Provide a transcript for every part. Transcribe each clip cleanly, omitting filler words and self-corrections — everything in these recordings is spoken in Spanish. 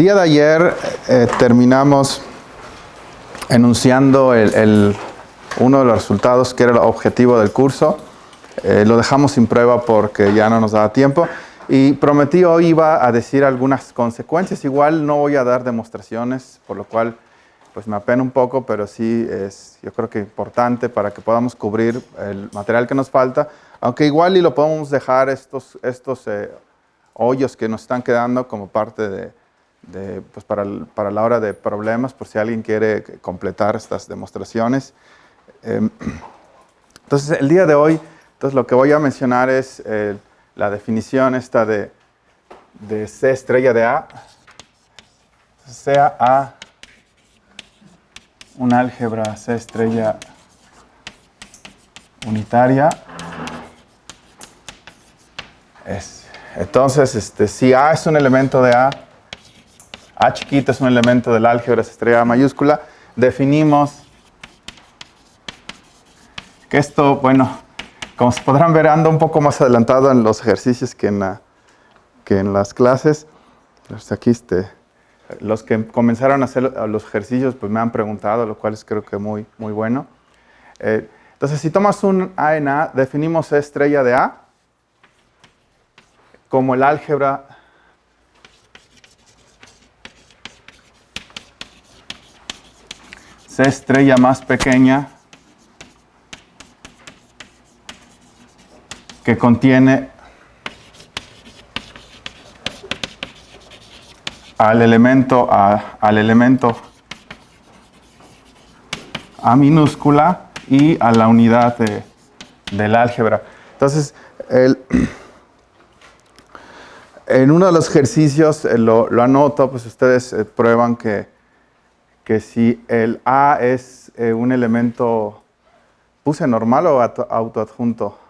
El día de ayer terminamos enunciando uno de los resultados que era el objetivo del curso. Lo dejamos sin prueba porque ya no nos daba tiempo. Y prometí hoy iba a decir algunas consecuencias. Igual no voy a dar demostraciones, por lo cual pues me apena un poco, pero sí es yo creo que importante para que podamos cubrir el material que nos falta. Aunque igual y lo podemos dejar estos hoyos que nos están quedando como parte pues para la hora de problemas, por si alguien quiere completar estas demostraciones. Entonces, el día de hoy, lo que voy a mencionar es la definición esta de C estrella de A, sea A un álgebra C estrella unitaria. Entonces, si A es un elemento de A chiquito es un elemento del álgebra C estrella A mayúscula, definimos que esto, bueno, como se podrán ver, ando un poco más adelantado en los ejercicios que en las clases. Pues aquí los que comenzaron a hacer los ejercicios pues me han preguntado, lo cual es creo que muy bueno. Entonces, si tomas un A en A, definimos C estrella de A como el álgebra C estrella más pequeña que contiene al elemento A minúscula y a la unidad del álgebra. Entonces, en uno de los ejercicios lo anoto, pues ustedes prueban que si el A es un elemento, ¿puse normal o autoadjunto?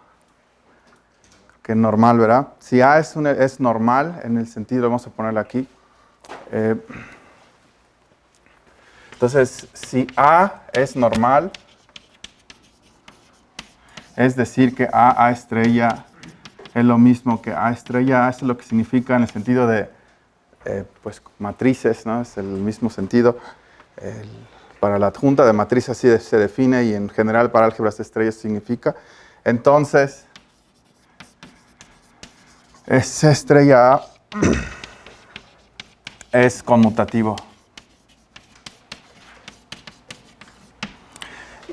Que normal, ¿verdad? Si A es normal, en el sentido, vamos a ponerlo aquí. Entonces, si A es normal, es decir que A estrella es lo mismo que A estrella. Eso es lo que significa en el sentido de pues, matrices, ¿no? Es el mismo sentido. Para la adjunta de matriz así se define y en general para álgebras de estrellas significa. Entonces, C estrella A es conmutativo.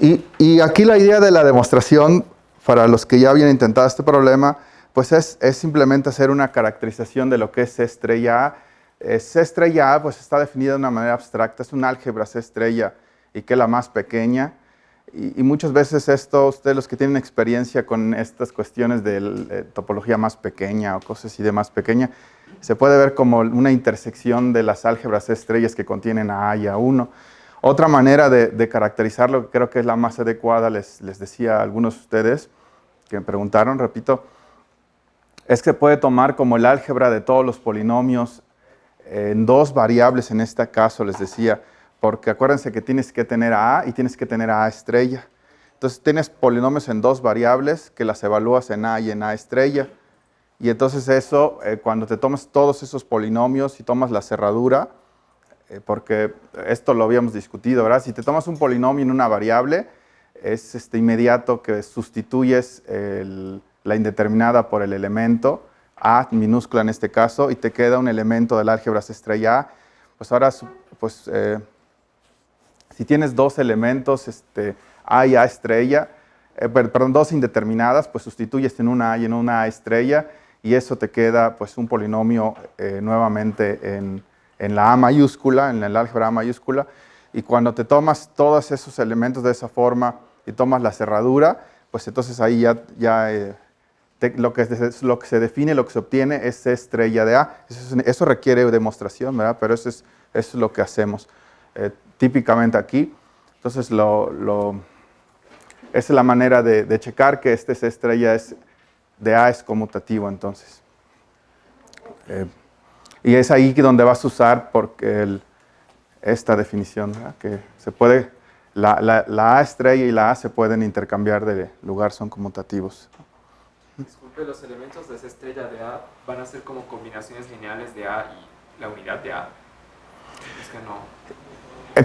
Y aquí la idea de la demostración, para los que ya habían intentado este problema, pues es simplemente hacer una caracterización de lo que es C estrella A. C estrella A pues está definida de una manera abstracta, es un álgebra C estrella y que es la más pequeña. Y muchas veces esto, ustedes los que tienen experiencia con estas cuestiones de topología más pequeña o cosas así de más pequeña, se puede ver como una intersección de las álgebras C estrellas que contienen a A y a 1. Otra manera de caracterizarlo, que creo que es la más adecuada, les decía a algunos de ustedes que me preguntaron, repito, es que puede tomar como el álgebra de todos los polinomios en dos variables en este caso, les decía, porque acuérdense que tienes que tener a A y tienes que tener a A estrella. Entonces tienes polinomios en dos variables que las evalúas en A y en A estrella. Y entonces eso, cuando te tomas todos esos polinomios y tomas la cerradura, porque esto lo habíamos discutido, ¿verdad? Si te tomas un polinomio en una variable, es inmediato que sustituyes la indeterminada por el elemento, A minúscula en este caso, y te queda un elemento del álgebra C estrella A. Pues ahora, pues, si tienes dos elementos, A y A estrella, perdón, dos indeterminadas, pues sustituyes en una A y en una A estrella, y eso te queda pues un polinomio nuevamente en la A mayúscula, en el álgebra A mayúscula, y cuando te tomas todos esos elementos de esa forma y tomas la cerradura, pues entonces ahí lo que se define, lo que se obtiene es C estrella de A. Eso requiere demostración, ¿verdad? Pero eso es lo que hacemos típicamente aquí. Entonces, esa es la manera de checar que C estrella de A es conmutativo, entonces. Y es ahí donde vas a usar esta definición, ¿verdad? Que se puede, la A estrella y la A se pueden intercambiar de lugar, son conmutativos. Disculpe, los elementos de esa estrella de A van a ser como combinaciones lineales de A y la unidad de A. es que no.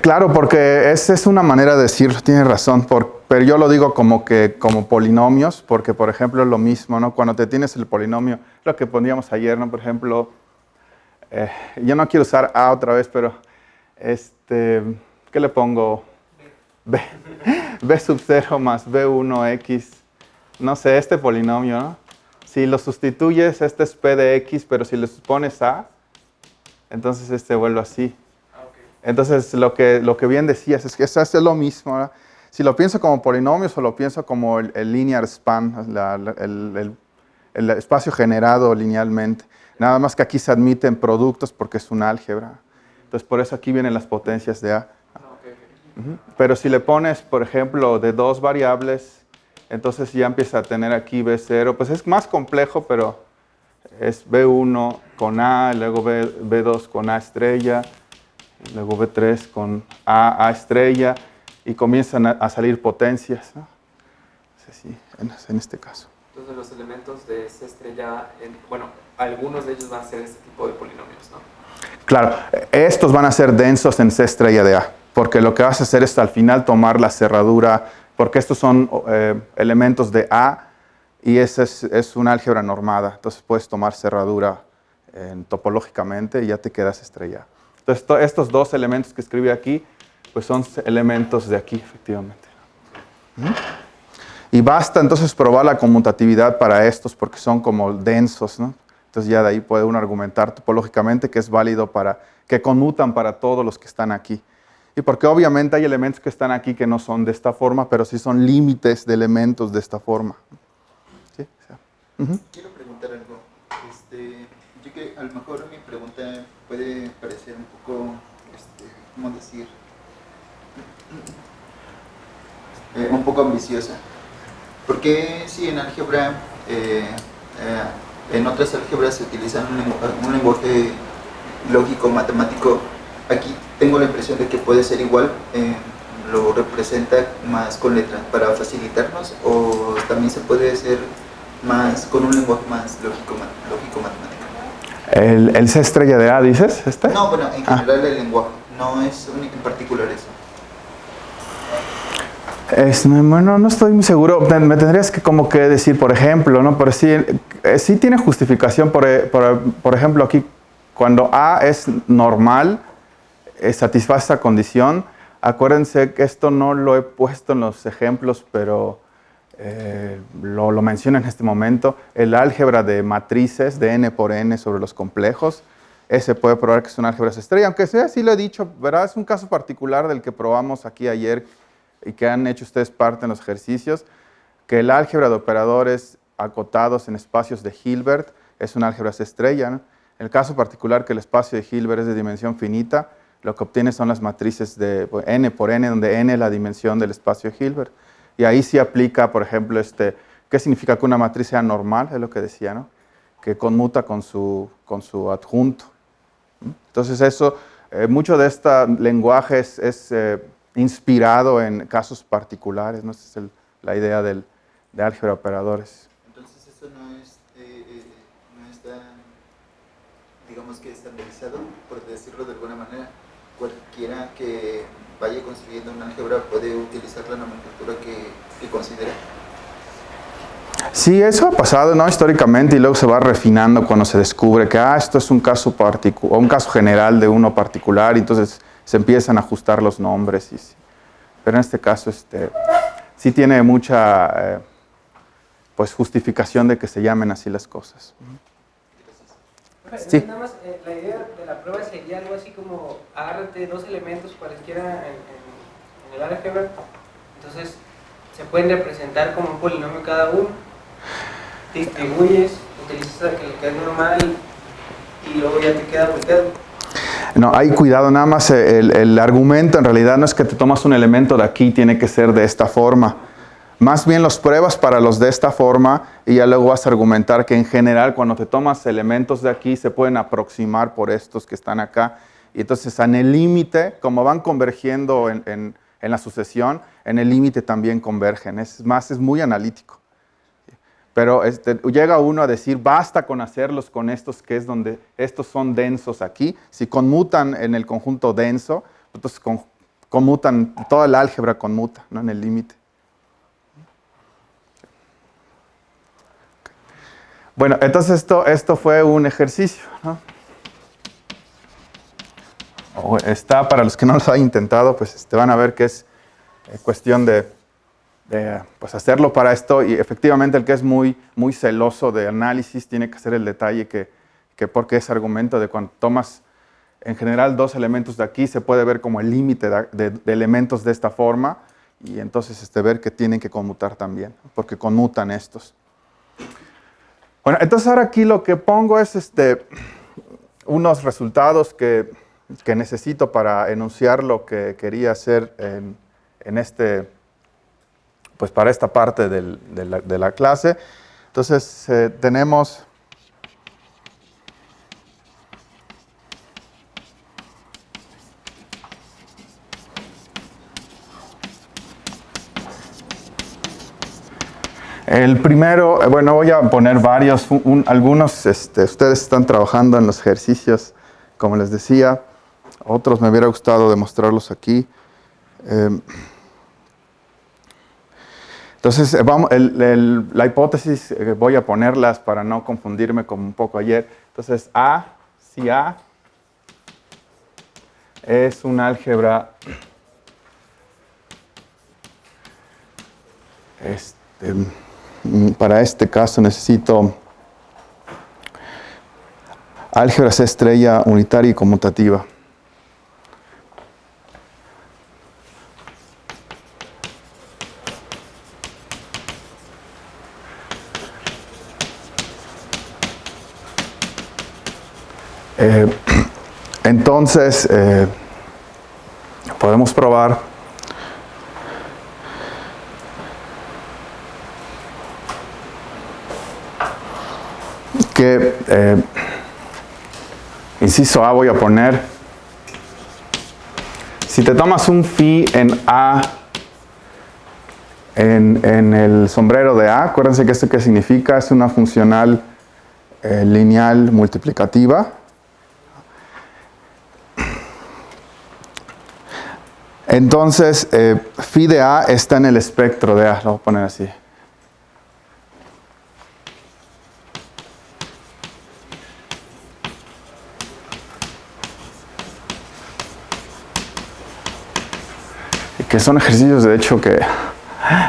Claro, porque esa es una manera de decirlo, tienes razón, pero yo lo digo como polinomios, porque por ejemplo es lo mismo, ¿no? Cuando te tienes el polinomio, lo que poníamos ayer, ¿no? Por ejemplo, yo no quiero usar A otra vez, pero ¿qué le pongo? B sub 0 más B1x, no sé, este polinomio, ¿no? Si lo sustituyes, este es P de X, pero si le pones A, entonces este vuelve así. Entonces, lo que bien decías es que eso es lo mismo, ¿verdad? Si lo pienso como polinomios o lo pienso como el linear span, el espacio generado linealmente. Nada más que aquí se admiten productos porque es un álgebra. Entonces, por eso aquí vienen las potencias de A. Pero si le pones, por ejemplo, de dos variables, entonces ya empieza a tener aquí B0. Pues es más complejo, pero es B1 con A, luego B2 con A estrella, luego B3 con A estrella, y comienzan a salir potencias, ¿no? Sí, en este caso. Entonces los elementos de C estrella, bueno, algunos de ellos van a ser este tipo de polinomios, ¿no? Claro, estos van a ser densos en C estrella de A, porque lo que vas a hacer es al final tomar la cerradura, porque estos son elementos de A, y esa es una álgebra normada, entonces puedes tomar cerradura topológicamente y ya te quedas estrella. Entonces, estos dos elementos que escribí aquí, pues son elementos de aquí, efectivamente. Y basta entonces probar la conmutatividad para estos, porque son como densos, ¿no? Entonces ya de ahí puede uno argumentar topológicamente que es válido que conmutan para todos los que están aquí. Y porque obviamente hay elementos que están aquí que no son de esta forma, pero sí son límites de elementos de esta forma. ¿Sí? Quiero preguntar algo. Yo que a lo mejor mi pregunta puede parecer un poco, ¿cómo decir? Un poco ambiciosa. ¿Por qué si en álgebra, en otras álgebras se utiliza un lenguaje lógico, matemático, aquí tengo la impresión de que puede ser igual, lo representa más con letras para facilitarnos, o también se puede hacer más con un lenguaje más lógico matemático? ¿El C estrella de A, dices? No, bueno, en general el lenguaje, no es único en particular eso. Bueno, no estoy muy seguro. Me tendrías que como que decir, por ejemplo, ¿no? Pero sí tiene justificación. Por ejemplo, aquí, cuando A es normal, satisface esa condición. Acuérdense que esto no lo he puesto en los ejemplos, pero lo menciono en este momento. El álgebra de matrices de n por n sobre los complejos, ese puede probar que es una álgebra estrella. Aunque sea, sí lo he dicho, ¿verdad? Es un caso particular del que probamos aquí ayer y que han hecho ustedes parte en los ejercicios, que el álgebra de operadores acotados en espacios de Hilbert es una álgebra estrella, ¿no? En el caso particular que el espacio de Hilbert es de dimensión finita, lo que obtienes son las matrices de n por n, donde n es la dimensión del espacio de Hilbert. Y ahí sí aplica, por ejemplo, ¿qué significa que una matriz sea normal? Es lo que decía, ¿no? Que conmuta con su adjunto. Entonces eso, mucho de este lenguaje es inspirado en casos particulares, ¿no? Esa es la idea de álgebra de operadores. Entonces eso no está, digamos que estandarizado, por decirlo de alguna manera. Cualquiera que vaya construyendo una álgebra puede utilizar la nomenclatura que considera. Sí, eso ha pasado, ¿no? Históricamente, y luego se va refinando cuando se descubre que esto es un caso general de uno particular, y entonces se empiezan a ajustar los nombres. Pero en este caso sí tiene mucha pues, justificación de que se llamen así las cosas. Sí. Nada más, la idea de la prueba sería algo así como agárrate dos elementos cualesquiera en el álgebra, entonces se pueden representar como un polinomio cada uno, distribuyes, utilizas la que es normal y luego ya te queda volteado. No, hay cuidado, nada más el argumento en realidad no es que te tomas un elemento de aquí, tiene que ser de esta forma. Más bien los pruebas para los de esta forma y ya luego vas a argumentar que en general cuando te tomas elementos de aquí se pueden aproximar por estos que están acá. Y entonces en el límite, como van convergiendo en la sucesión, en el límite también convergen. Es muy analítico. Pero llega uno a decir, basta con hacerlos con estos, que es donde estos son densos aquí. Si conmutan en el conjunto denso, entonces conmutan, toda el álgebra conmuta, ¿no? En el límite. Bueno, entonces esto fue un ejercicio, ¿no? Está, para los que no lo han intentado, pues van a ver que es cuestión de pues hacerlo para esto, y efectivamente el que es muy celoso de análisis tiene que hacer el detalle que porque ese argumento de cuando tomas en general dos elementos de aquí, se puede ver como el límite de elementos de esta forma, y entonces ver que tienen que conmutar también, porque conmutan estos. Bueno, entonces ahora aquí lo que pongo es unos resultados que necesito para enunciar lo que quería hacer pues para esta parte de la clase. Entonces tenemos el primero, bueno, voy a poner varios, algunos ustedes están trabajando en los ejercicios, como les decía, otros me hubiera gustado demostrarlos aquí. Entonces, la hipótesis, voy a ponerlas para no confundirme como un poco ayer. Entonces, si A es un álgebra para este caso necesito álgebra C estrella unitaria y conmutativa. Entonces, podemos probar que, inciso A voy a poner, si te tomas un phi en A, en el sombrero de A, acuérdense que esto qué significa, es una funcional lineal multiplicativa. Entonces, phi de A está en el espectro de A, lo voy a poner así. Y que son ejercicios, de hecho, que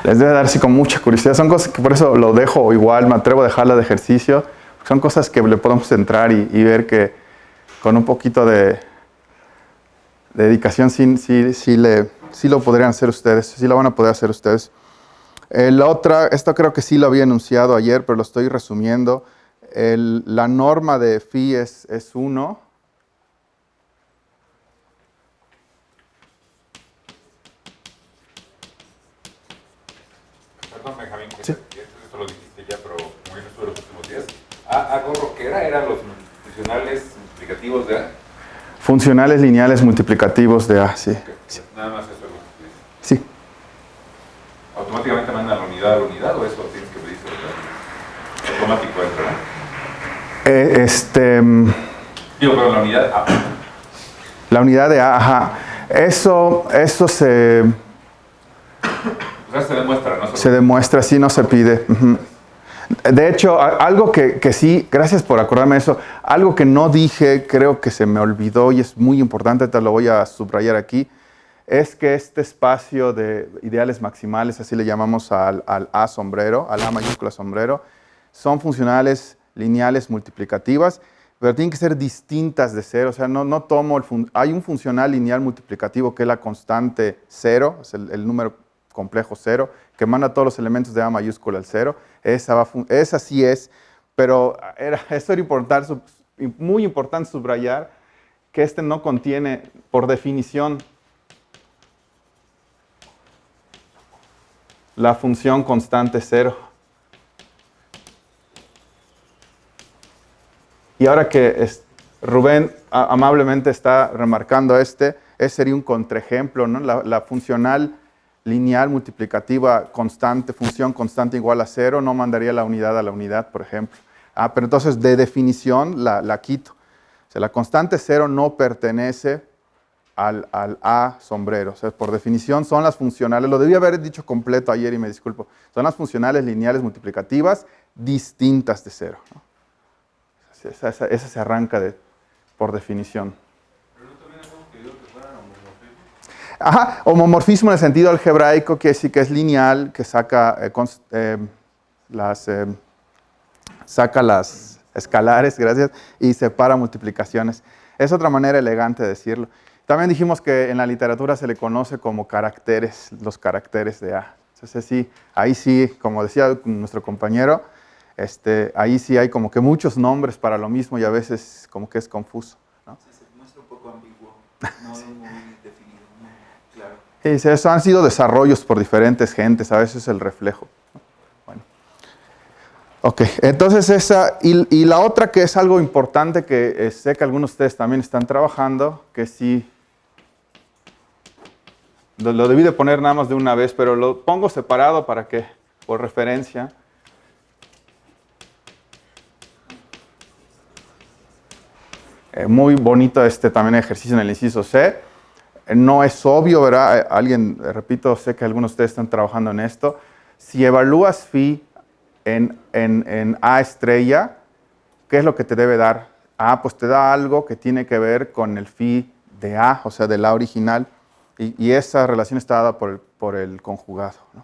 les debe dar así con mucha curiosidad. Son cosas que por eso lo dejo igual, me atrevo a dejarla de ejercicio. Son cosas que le podemos entrar y ver que con un poquito de dedicación sí lo podrían hacer ustedes, sí lo van a poder hacer ustedes. Esto creo que sí lo había enunciado ayer, pero lo estoy resumiendo. La norma de phi es 1. Perdón, Benjamín, Sí. esto lo dijiste ya, pero como yo no estuve los últimos días. ¿Algo que eran los funcionales multiplicativos de A? Funcionales lineales multiplicativos de A, sí. Okay. Sí. Nada más eso es lo que dices. Sí. ¿Automáticamente mandan la unidad a la unidad o eso tienes que pedir? Automático entra, ¿no? Digo, pero la unidad A. La unidad de A, ajá. Eso se... O sea, se demuestra, ¿no? Se demuestra, sí, no se pide. Uh-huh. De hecho, algo que sí, gracias por acordarme de eso, algo que no dije, creo que se me olvidó y es muy importante, te lo voy a subrayar aquí, es que este espacio de ideales maximales, así le llamamos al A sombrero, al A mayúscula sombrero, son funcionales lineales multiplicativas, pero tienen que ser distintas de cero. O sea, no tomo hay un funcional lineal multiplicativo que es la constante cero, es el número complejo 0, que manda todos los elementos de A mayúscula al 0. Esa sí es, pero esto era muy importante subrayar que no contiene, por definición, la función constante 0. Y ahora que Rubén amablemente está remarcando ese sería un contraejemplo, ¿no? La funcional lineal multiplicativa constante, función constante igual a 0, no mandaría la unidad a la unidad, por ejemplo. Pero entonces de definición la quito. O sea, la constante 0 no pertenece al A sombrero. O sea, por definición son las funcionales, lo debí haber dicho completo ayer y me disculpo, son las funcionales lineales multiplicativas distintas de 0, ¿no? Esa se arranca por definición. Pero no también habíamos querido que fueran homomorfismos. Ajá, homomorfismo en el sentido algebraico, que sí que es lineal, que saca las escalares, gracias, y separa multiplicaciones. Es otra manera elegante de decirlo. También dijimos que en la literatura se le conoce como caracteres, los caracteres de A. Entonces sí, ahí sí, como decía nuestro compañero, ahí sí hay como que muchos nombres para lo mismo y a veces como que es confuso, ¿no? Sí, se muestra un poco ambiguo, no Sí. muy definido, muy claro. Sí, eso han sido desarrollos por diferentes gentes, a veces es el reflejo, ¿no? Bueno. Ok, entonces esa, y la otra que es algo importante que sé que algunos de ustedes también están trabajando, que sí, lo debí de poner nada más de una vez, pero lo pongo separado para que, por referencia. Muy bonito también ejercicio en el inciso C. No es obvio, ¿verdad? Alguien, repito, sé que algunos de ustedes están trabajando en esto. Si evalúas phi en A estrella, ¿qué es lo que te debe dar? Pues te da algo que tiene que ver con el phi de A, o sea, del A original, y esa relación está dada por el conjugado, ¿no?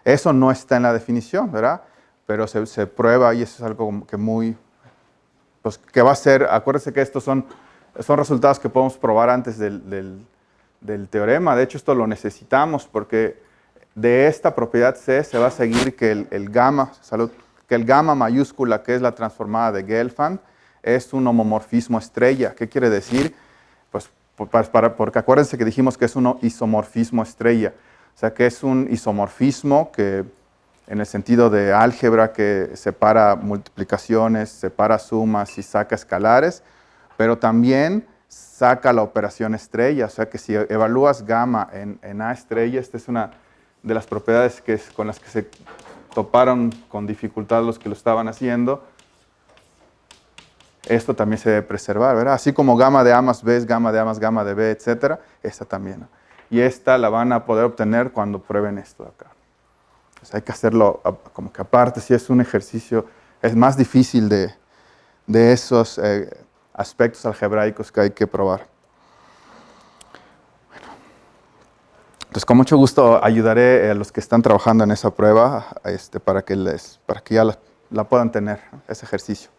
Eso no está en la definición, ¿verdad? Pero se prueba y eso es algo como que muy... Pues que va a ser, acuérdense que estos son resultados que podemos probar antes del teorema. De hecho, esto lo necesitamos porque de esta propiedad C se va a seguir que el gamma mayúscula, que es la transformada de Gelfand, es un homomorfismo estrella. ¿Qué quiere decir? Pues porque acuérdense que dijimos que es un isomorfismo estrella. O sea, que es un isomorfismo que en el sentido de álgebra que separa multiplicaciones, separa sumas y saca escalares, pero también saca la operación estrella. O sea que si evalúas gamma en A estrella, esta es una de las propiedades con las que se toparon con dificultad los que lo estaban haciendo. Esto también se debe preservar, ¿verdad? Así como gamma de A más B es gamma de A más gamma de B, etc. Esta también, ¿no? Y esta la van a poder obtener cuando prueben esto de acá. Pues hay que hacerlo como que aparte, si es un ejercicio, es más difícil de esos aspectos algebraicos que hay que probar. Bueno. Entonces, con mucho gusto ayudaré a los que están trabajando en esa prueba para que ya la puedan tener, ¿no? Ese ejercicio.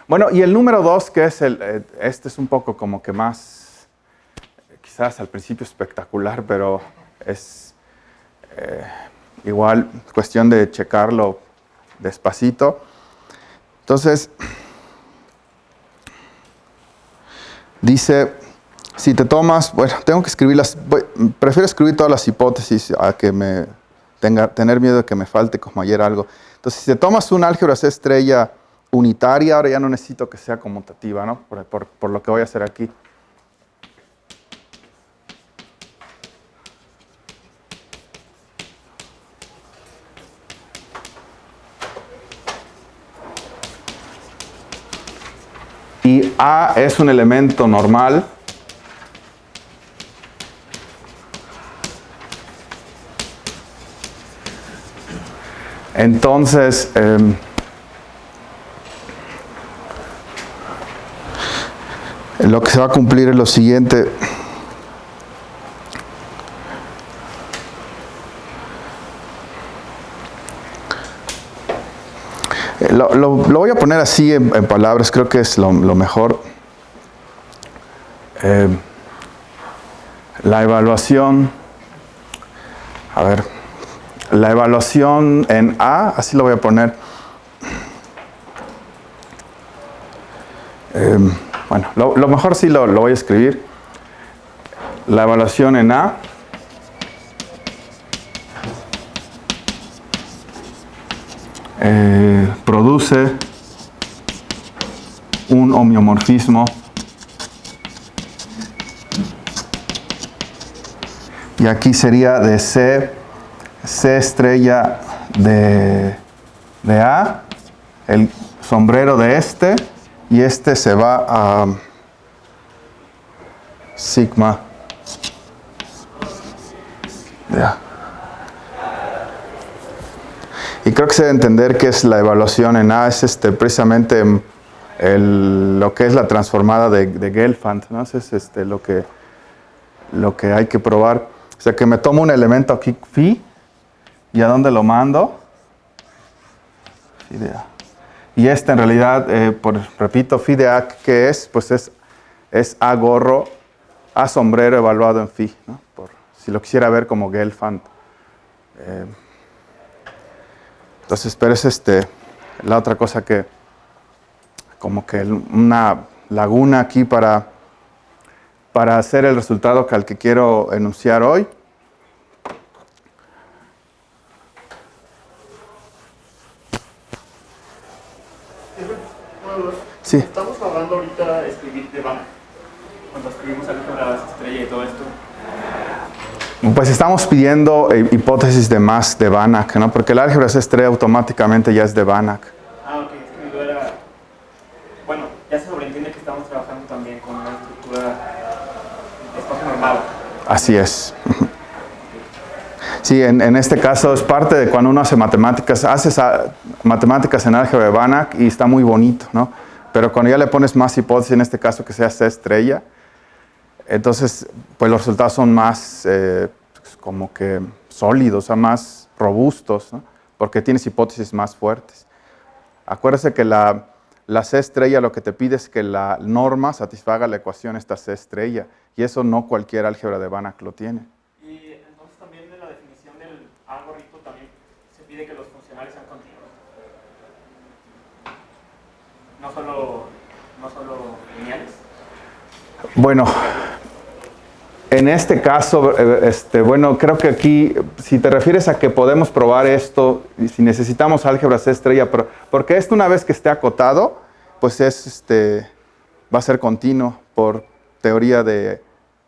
Bueno, y el número 2, que es este es un poco como que más, quizás al principio espectacular, pero es igual cuestión de checarlo despacito. Entonces, dice, si te tomas, bueno, tengo que prefiero escribir todas las hipótesis a que tener miedo de que me falte como ayer algo. Entonces, si te tomas un álgebra C estrella unitaria, ahora ya no necesito que sea conmutativa, ¿no? Por lo que voy a hacer aquí. Y A es un elemento normal. Entonces, lo que se va a cumplir es lo siguiente. Lo voy a poner así en palabras, creo que es lo mejor. La evaluación, la evaluación en A, así lo voy a poner. Bueno, lo mejor sí lo voy a escribir. La evaluación en A produce un homeomorfismo Y aquí sería de C estrella de A, el sombrero de este, y este se va a sigma de A. Y creo que se debe entender que es la evaluación en A, es precisamente lo que es la transformada de Gelfand, ¿no? Es lo que hay que probar. O sea, que me tomo un elemento aquí, phi, ¿y a dónde lo mando? Phi de A. Y en realidad, repito, phi de A, ¿qué es? Pues es A gorro, A sombrero evaluado en phi, ¿no? Si lo quisiera ver como Gelfand. Entonces, pero es la otra cosa que, como que una laguna aquí para hacer el resultado al que quiero enunciar hoy. Sí. Estamos hablando ahorita de escribir de Banach, cuando escribimos álgebras estrella y todo esto. Pues estamos pidiendo hipótesis de más de Banach, ¿no? Porque el álgebra estrella automáticamente ya es de Banach. Ah, ok, es que mi duda era... Bueno, ya se sobreentiende que estamos trabajando también con una estructura de espacio normal. Así es. Sí, en este caso es parte de cuando uno hace matemáticas. Haces matemáticas en álgebra de Banach y está muy bonito, ¿no? Pero cuando ya le pones más hipótesis, en este caso que sea C estrella, entonces pues los resultados son más como que sólidos, o sea, más robustos, ¿no? Porque tienes hipótesis más fuertes. Acuérdese que la C estrella lo que te pide es que la norma satisfaga la ecuación esta C estrella, y eso no cualquier álgebra de Banach lo tiene. Y entonces también en la definición del algoritmo también se pide que los funcionales sean continuos. No solo lineales. Bueno, en este caso, bueno, creo que aquí, si te refieres a que podemos probar esto, y si necesitamos álgebra C estrella, porque esto una vez que esté acotado, pues va a ser continuo por teoría de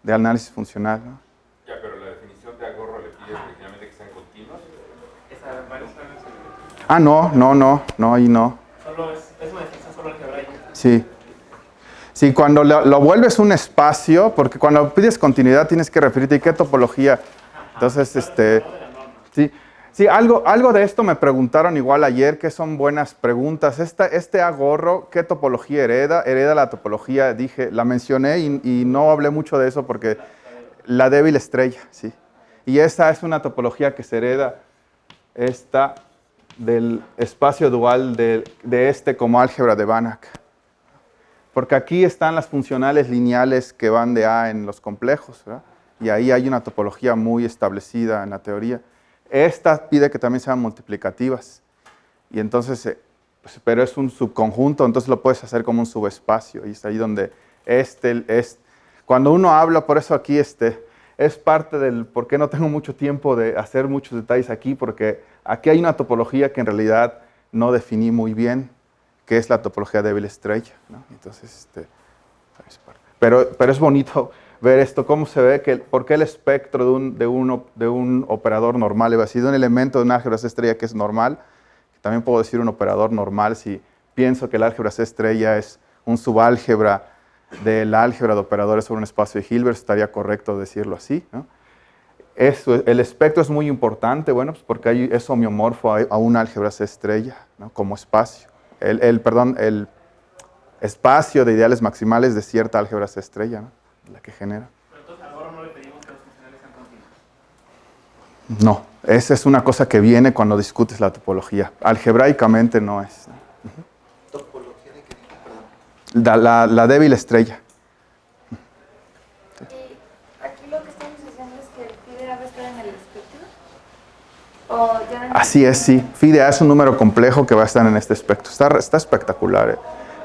análisis funcional, ¿no? Ya, pero la definición de Agorro le pide originalmente que sean continuos. Ah, no, ahí no. Es una definición solo algebraica. Sí. Sí, cuando lo vuelves un espacio, porque cuando pides continuidad tienes que referirte a qué topología. Entonces, sí, algo de esto me preguntaron igual ayer, que son buenas preguntas. Este agorro, ¿qué topología hereda? Hereda la topología, la mencioné y no hablé mucho de eso porque la débil estrella, sí. Y esa es una topología que se hereda del espacio dual de como álgebra de Banach. Porque aquí están las funcionales lineales que van de A en los complejos, ¿verdad? Y ahí hay una topología muy establecida en la teoría. Esta pide que también sean multiplicativas. Y entonces, pero es un subconjunto, entonces lo puedes hacer como un subespacio. Y es ahí donde cuando uno habla, por eso aquí es parte del por qué no tengo mucho tiempo de hacer muchos detalles aquí, porque aquí hay una topología que en realidad no definí muy bien, que es la topología débil estrella, ¿no? Entonces, pero es bonito ver esto, cómo se ve, por qué el espectro de un operador normal, iba a decir, de un elemento de una álgebra C estrella que es normal, también puedo decir un operador normal si pienso que la álgebra C estrella es un subálgebra de la álgebra de operadores sobre un espacio de Hilbert, estaría correcto decirlo así, ¿no? El espectro es muy importante, bueno, pues porque es homeomorfo a un álgebra C estrella, ¿no? Como espacio. El espacio de ideales maximales de cierta álgebra C estrella, ¿no? La que genera. Pero entonces ahora no le pedimos que los funcionales sean continuos. No, esa es una cosa que viene cuando discutes la topología. Algebraicamente no es, ¿no? ¿Topología de qué? Perdón. La débil estrella. Y aquí lo que estamos diciendo es que el phi de A va a estar en el espectro. ¿O ya no? Así es, sí. Phi de A es un número complejo que va a estar en este espectro. Está espectacular.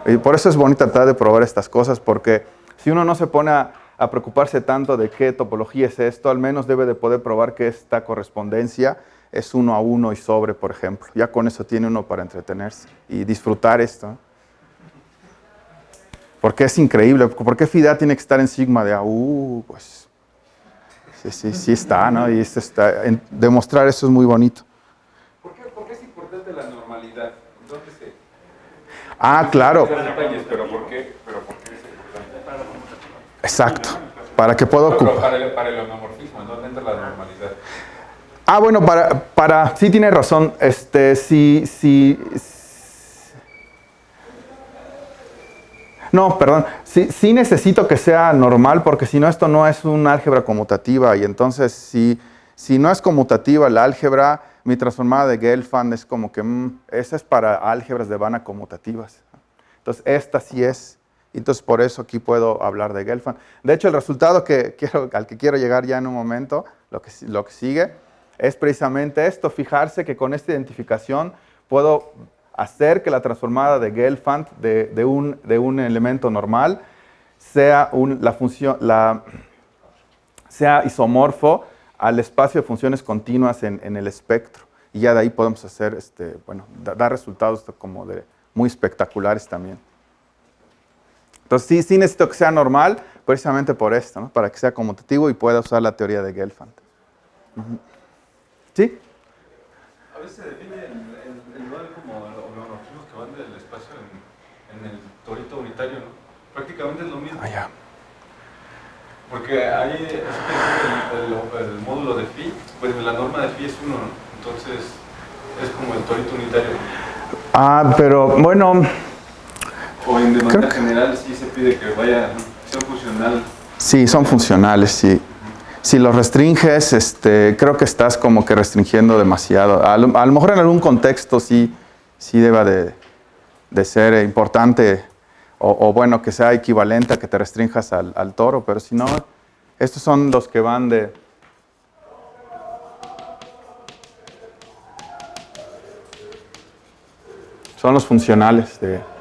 Y por eso es bonito tratar de probar estas cosas, porque si uno no se pone a preocuparse tanto de qué topología es esto, al menos debe de poder probar que esta correspondencia es 1 a 1 y sobre, por ejemplo. Ya con eso tiene uno para entretenerse y disfrutar esto. Porque es increíble. ¿Por qué phi de A tiene que estar en sigma de A? Pues Sí está, ¿no? Y demostrar eso es muy bonito. ¿Por qué es importante la normalidad? ¿Dónde se...? Claro. Detalles, pero ¿por qué es importante? Exacto. Para que pueda ocupar. Para el homeomorfismo, ¿en dónde entra la normalidad? Bueno, sí tiene razón. No, perdón. Sí necesito que sea normal, porque si no, esto no es una álgebra conmutativa. Y entonces, si no es conmutativa la álgebra, mi transformada de Gelfand es como que, esa es para álgebras de Banach conmutativas. Entonces, esta sí es. Entonces, por eso aquí puedo hablar de Gelfand. De hecho, el resultado al que quiero llegar ya en un momento, lo que sigue, es precisamente esto, fijarse que con esta identificación puedo hacer que la transformada de Gelfand de un elemento normal sea isomorfo al espacio de funciones continuas en el espectro. Y ya de ahí podemos hacer, dar resultados como muy espectaculares también. Entonces sí necesito que sea normal, precisamente por esto, ¿no? Para que sea conmutativo y pueda usar la teoría de Gelfand. ¿Sí? A veces se define el modelo como homeomorfismos que van del espacio en el torito unitario, ¿no? Prácticamente es lo mismo. Ya. Porque ahí el módulo de phi, pues la norma de phi es 1, ¿no? Entonces es como el torito unitario. Pero bueno... O de manera general sí se pide que sea funcional. Sí, son funcionales, sí. Si los restringes, creo que estás como que restringiendo demasiado. A lo mejor en algún contexto sí deba de ser importante o bueno, que sea equivalente a que te restrinjas al toro, pero si no, estos son los que van de... Son los funcionales de...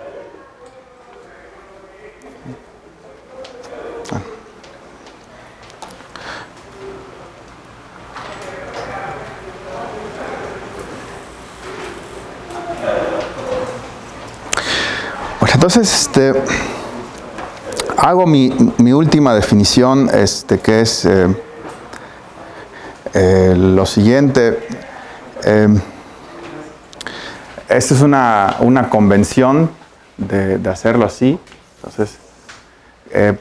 Entonces, hago mi última definición, que es lo siguiente. Esta es una convención de hacerlo así. Entonces,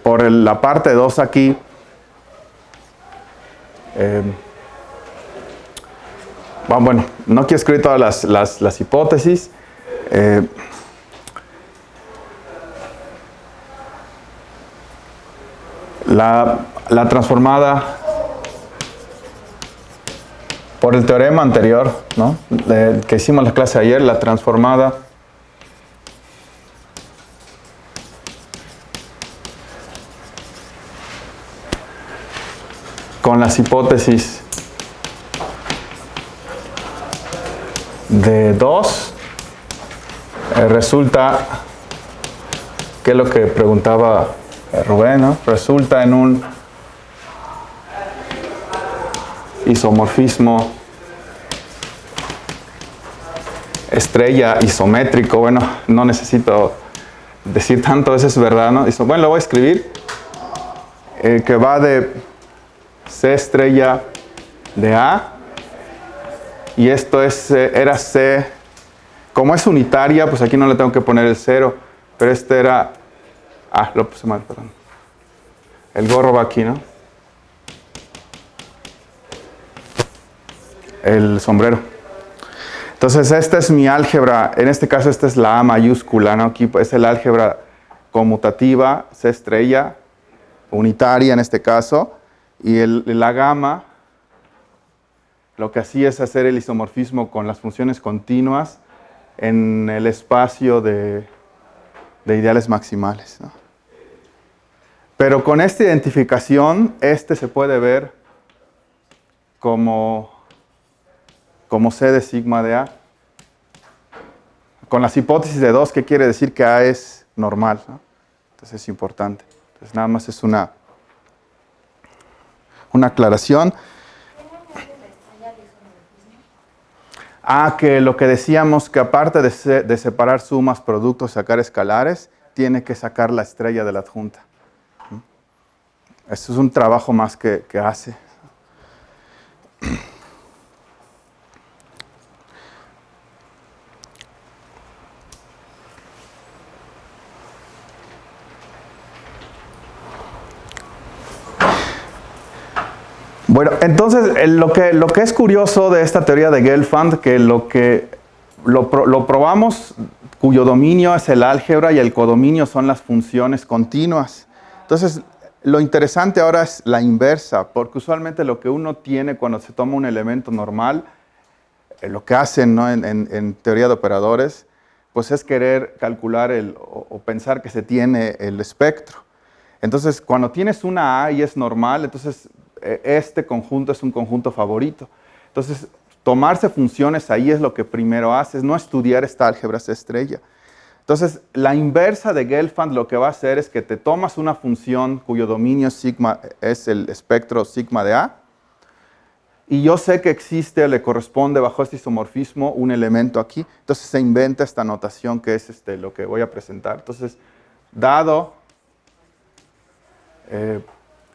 por la parte 2 aquí, bueno, no quiero escribir todas las hipótesis. La transformada por el teorema anterior, ¿no? Que hicimos en la clase de ayer, la transformada con las hipótesis de 2 resulta que es lo que preguntaba Rubén, ¿no? Resulta en un isomorfismo estrella isométrico. Bueno, no necesito decir tanto, eso es verdad, ¿no? Bueno, lo voy a escribir, que va de C estrella de A, y esto era C, como es unitaria, pues aquí no le tengo que poner el 0, pero este era... lo puse mal, perdón. El gorro va aquí, ¿no? El sombrero. Entonces, esta es mi álgebra. En este caso, esta es la A mayúscula, ¿no? Aquí es el álgebra conmutativa, C estrella, unitaria en este caso. Y la gamma, lo que hacía es hacer el isomorfismo con las funciones continuas en el espacio de ideales maximales, ¿no? Pero con esta identificación, se puede ver como C de sigma de A. Con las hipótesis de 2, ¿qué quiere decir? Que A es normal, ¿no? Entonces es importante. Entonces nada más es una aclaración. Que lo que decíamos, que aparte de separar sumas, productos, sacar escalares, tiene que sacar la estrella de la adjunta. Esto es un trabajo más que hace. Bueno, entonces lo que es curioso de esta teoría de Gelfand, que lo probamos, cuyo dominio es el álgebra y el codominio son las funciones continuas. Entonces, lo interesante ahora es la inversa, porque usualmente lo que uno tiene cuando se toma un elemento normal, lo que hacen, ¿no?, en teoría de operadores, pues es querer calcular o pensar que se tiene el espectro. Entonces, cuando tienes una A y es normal, entonces este conjunto es un conjunto favorito. Entonces, tomarse funciones ahí es lo que primero haces, no estudiar esta álgebra C estrella. Entonces, la inversa de Gelfand lo que va a hacer es que te tomas una función cuyo dominio sigma es el espectro sigma de A, y yo sé que existe, le corresponde bajo este isomorfismo un elemento aquí, entonces se inventa esta notación que es lo que voy a presentar. Entonces, dado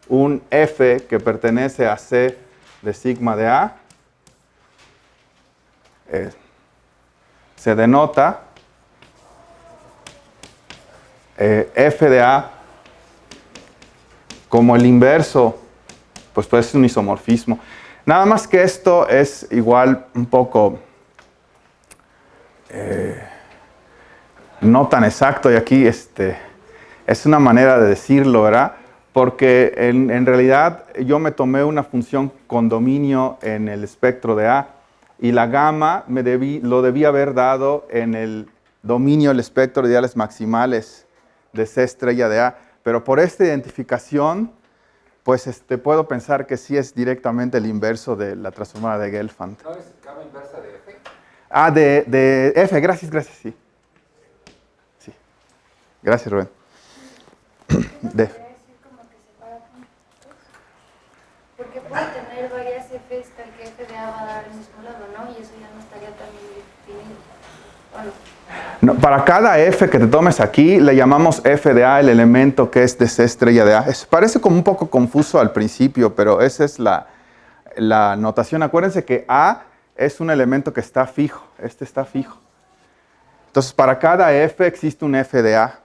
un F que pertenece a C de sigma de A, se denota F de A como el inverso, pues es un isomorfismo. Nada más que esto es igual un poco no tan exacto, y aquí es una manera de decirlo, ¿verdad? Porque en realidad yo me tomé una función con dominio en el espectro de A, y la gamma lo debí haber dado en el dominio del espectro de ideales maximales de C estrella de A. Pero por esta identificación, pues puedo pensar que sí es directamente el inverso de la transformada de Gelfand. ¿No es gamma inversa de F? Ah, de F, gracias, sí. Sí. Gracias, Rubén. De F. Porque puedo tener varias Fs tal que F de A va a dar al mismo lado, ¿no? Y eso ya no estaría tan bien definido. ¿O no? No, para cada F que te tomes aquí, le llamamos F de A el elemento que es de C estrella de A. Parece como un poco confuso al principio, pero esa es la notación. Acuérdense que A es un elemento que está fijo. Este está fijo. Entonces, para cada F existe un F de A.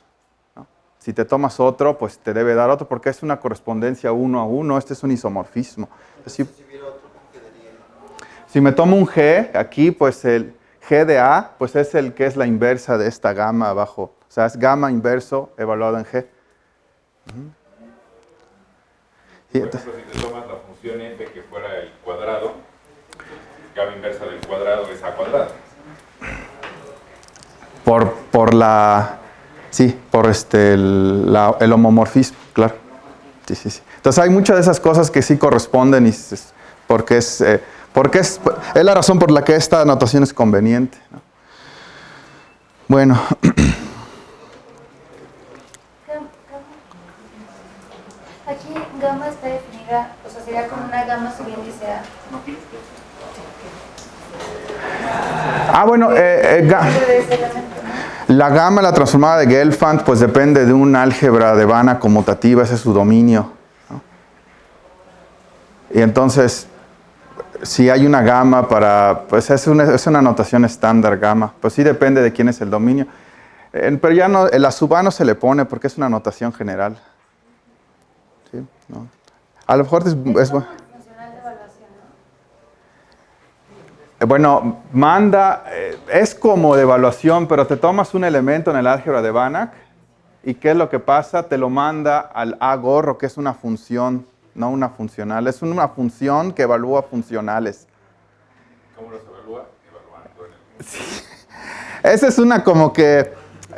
Si te tomas otro, pues te debe dar otro, porque es una correspondencia 1 a 1. Este es un isomorfismo. Entonces, si me tomo un G aquí, pues el G de A, pues es el que es la inversa de esta gamma abajo. O sea, es gamma inverso evaluado en G. Por ejemplo, si te tomas la función F que fuera el cuadrado, gamma inversa del cuadrado es A cuadrado. Por el homomorfismo, claro. Sí. Entonces hay muchas de esas cosas que sí corresponden porque es la razón por la que esta notación es conveniente, ¿no? Bueno. Aquí gamma está definida, o sea, sería como una gamma subíndice A. Bueno, la gamma, la transformada de Gelfand, pues depende de un álgebra de Banach conmutativa, ese es su dominio, ¿no? Y entonces, si hay una gamma pues es una notación estándar gamma, pues sí depende de quién es el dominio. Pero ya no, la sub A no se le pone porque es una notación general. ¿Sí? ¿No? A lo mejor es bueno. Bueno, es como de evaluación, pero te tomas un elemento en el álgebra de Banach y ¿qué es lo que pasa? Te lo manda al A gorro, que es una función, no una funcional. Es una función que evalúa funcionales. ¿Cómo los evalúa? Evaluando en el... Sí. Esa es una como que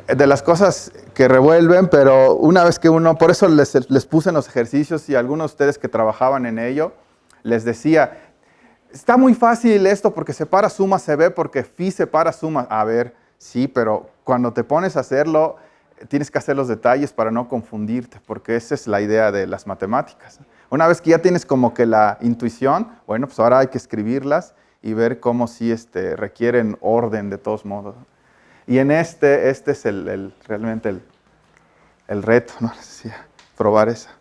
de las cosas que revuelven, pero una vez que por eso les puse en los ejercicios y algunos de ustedes que trabajaban en ello, les decía, está muy fácil esto porque separa suma se ve porque phi separa suma. A ver, sí, pero cuando te pones a hacerlo, tienes que hacer los detalles para no confundirte, porque esa es la idea de las matemáticas. Una vez que ya tienes como que la intuición, bueno, pues ahora hay que escribirlas y ver cómo sí requieren orden de todos modos. Y en este es realmente el reto, ¿no? Probar esa.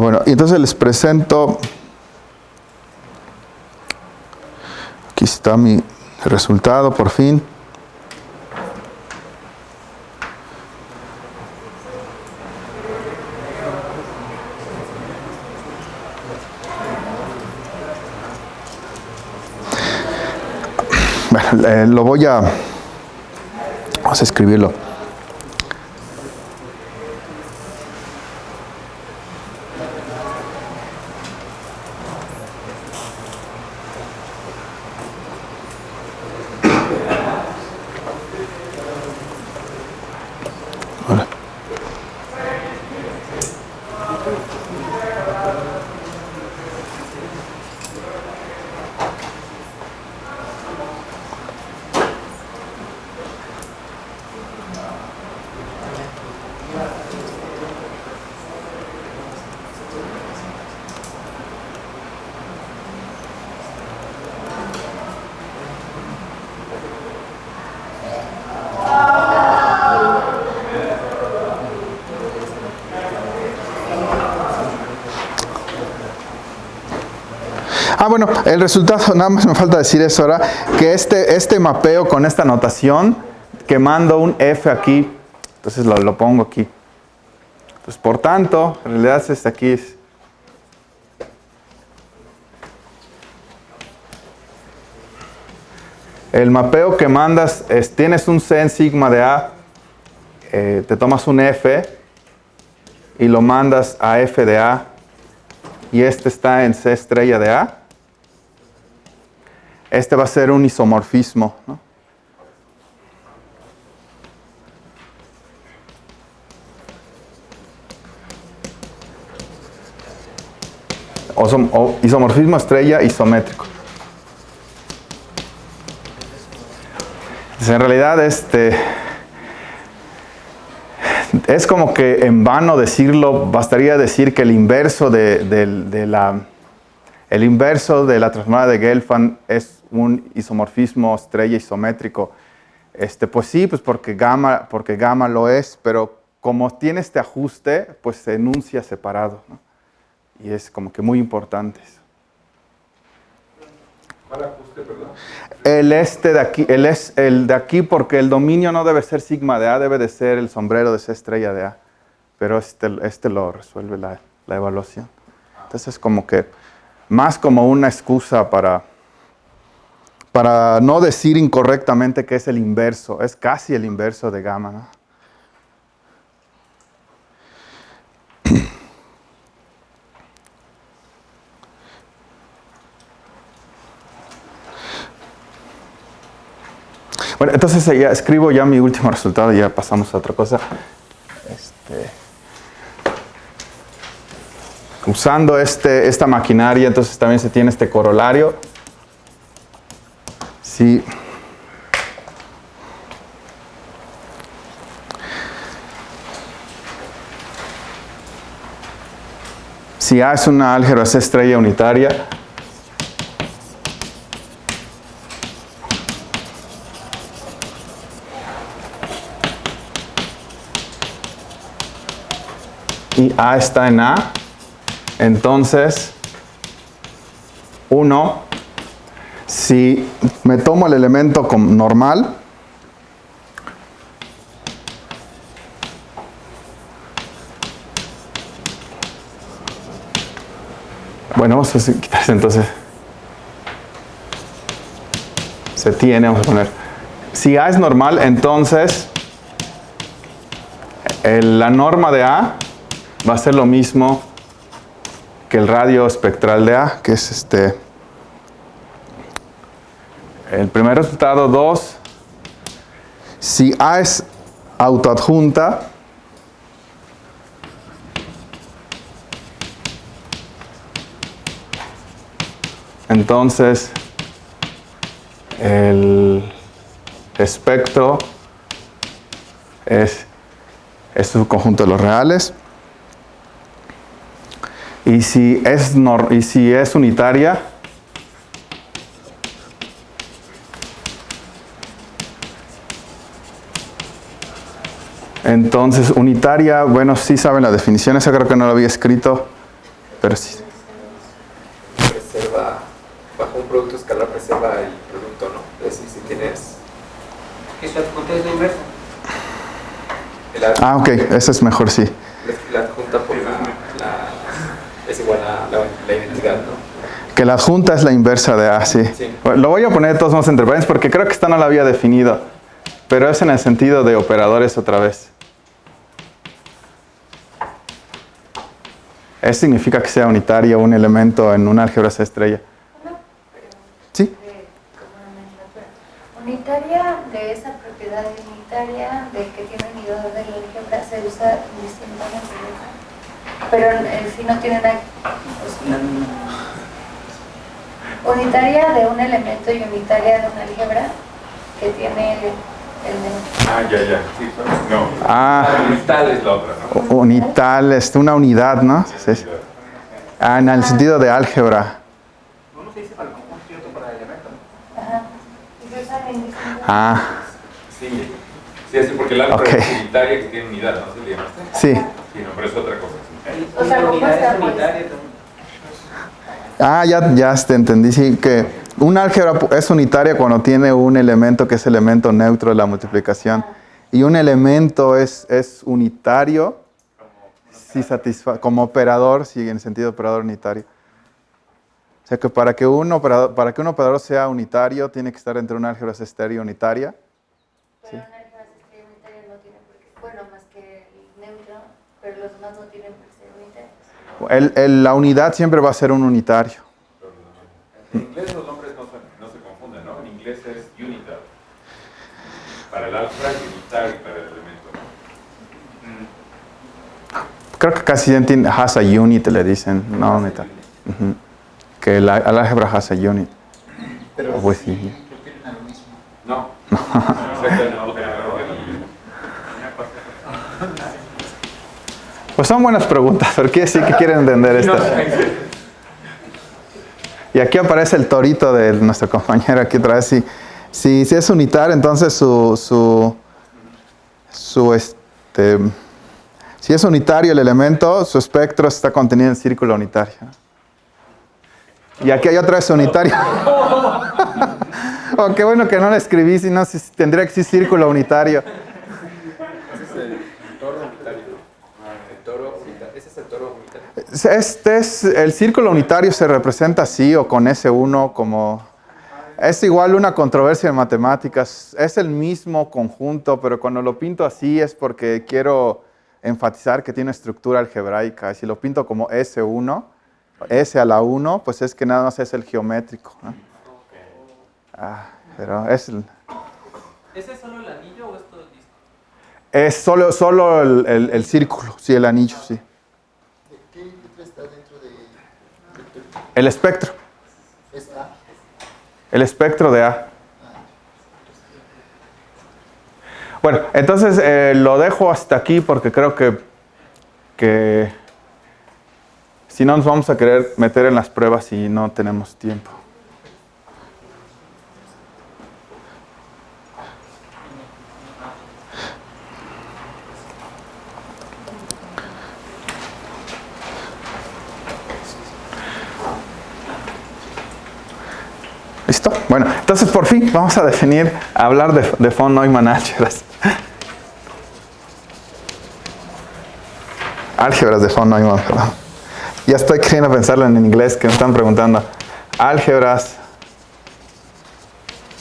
Bueno, y entonces les presento Aquí está mi resultado por fin. Bueno, vamos a escribirlo. Hola. Bueno, el resultado, nada más me falta decir eso ahora, que este mapeo con esta notación, que mando un F aquí, entonces lo pongo aquí. Entonces, por tanto, en realidad este aquí es... El mapeo que mandas es, tienes un C en sigma de A, te tomas un F y lo mandas a F de A, y este está en C estrella de A. Este va a ser un isomorfismo, ¿no? O isomorfismo estrella isométrico. Entonces, en realidad es como que en vano decirlo, bastaría decir que el inverso de la transformada de Gelfand es un isomorfismo estrella isométrico. Pues sí, pues porque gamma lo es, pero como tiene este ajuste, pues se enuncia separado, ¿no? Y es como que muy importante eso. ¿Cuál ajuste, perdón? El de aquí, porque el dominio no debe ser sigma de A, debe de ser el sombrero de C estrella de A. Pero este lo resuelve la evaluación. Entonces es como que más como una excusa para no decir incorrectamente que es el inverso, es casi el inverso de gamma, ¿no? Bueno, entonces ya escribo ya mi último resultado y ya pasamos a otra cosa. Usando esta maquinaria, entonces también se tiene este corolario. Si A es una álgebra C estrella unitaria, y A está en A, entonces 1, si me tomo el elemento normal, bueno, vamos a quitar entonces, se tiene, vamos a poner, si A es normal, entonces la norma de A va a ser lo mismo que el radio espectral de A, que es el primer resultado. 2, si A es autoadjunta, entonces el espectro es un conjunto de los reales. Y si es unitaria, entonces unitaria, bueno, sí saben la definición, esa creo que no lo había escrito, pero sí. Reserva bajo un producto escalar preserva el producto, ¿no? Es decir, si tienes... Que su adjunta es la inversa. Ah, ok, eso es mejor, sí. La adjunta por es igual a la identidad, ¿no? Que la adjunta es la inversa de A, sí. Sí. Bueno, lo voy a poner de todos modos entre paréntesis porque creo que esta no la había definido. Pero es en el sentido de operadores otra vez. Eso significa que sea unitario un elemento en una álgebra C estrella. Sí. Unitaria de esa propiedad unitaria de que tiene unidad de la álgebra se usa indistintamente, ¿no? Pero si no tiene nada. Unitaria de un elemento y unitaria de una álgebra que tiene el Ah, ya. Sí, no. Unital es la otra, ¿no? Unital es una unidad, ¿no? Sí. Ah, en el sentido de álgebra. Uno se dice para el conjunto y otro para el elemento, ¿no? Ajá. Y se usan indistintamente. Ah, Sí, así porque la álgebra es unitaria que tiene unidad, ¿no? ¿Se le llamaste? sí. Sí, no, pero es otra cosa. Sí. O sea, la unidad es unitaria también. Ah, ya te entendí. Sí, que una álgebra es unitaria cuando tiene un elemento que es elemento neutro de la multiplicación. Y un elemento es unitario si como operador, si en sentido de operador unitario. O sea que para que un operador sea unitario, tiene que estar entre una álgebra estéreo unitaria. Pero una álgebra estéreo unitaria no tiene por qué, bueno, más que el neutro, pero los demás no tienen por qué ser unitarios. La unidad siempre va a ser un unitario. En inglés los nombres no se confunden, ¿no? En inglés es unitar. Para el álgebra y unitar para el elemento. Creo que casi has a unit le dicen, no unitar. Que el álgebra has a unit. Pero Pues sí. refieren a lo mismo. No. Exactamente. Pues son buenas preguntas, porque sí que quieren entender esto. Y aquí aparece el torito de nuestro compañero aquí otra vez. Si es unitario, entonces si es unitario el elemento, su espectro está contenido en el círculo unitario. Y aquí hay otra vez unitario. Oh, qué bueno que no lo escribí, si no tendría que ser círculo unitario. Ese es el toro unitario. Ese es el toro unitario. El círculo unitario se representa así o con S1 como... Es igual una controversia en matemáticas. Es el mismo conjunto, pero cuando lo pinto así es porque quiero enfatizar que tiene estructura algebraica. Y si lo pinto como S1, S a la 1, pues es que nada más es el geométrico, ¿no? Pero es... ¿Ese es solo el anillo o es todo el disco? Es solo el círculo, sí, el anillo, sí. ¿Qué letra está dentro de El espectro. ¿Es A? El espectro de A. Bueno, entonces lo dejo hasta aquí porque creo que si no nos vamos a querer meter en las pruebas y no tenemos tiempo. ¿Listo? Bueno, entonces por fin vamos a hablar de von Neumann álgebras. Álgebras de von Neumann, perdón. Ya estoy queriendo pensarlo en inglés, que me están preguntando. Álgebras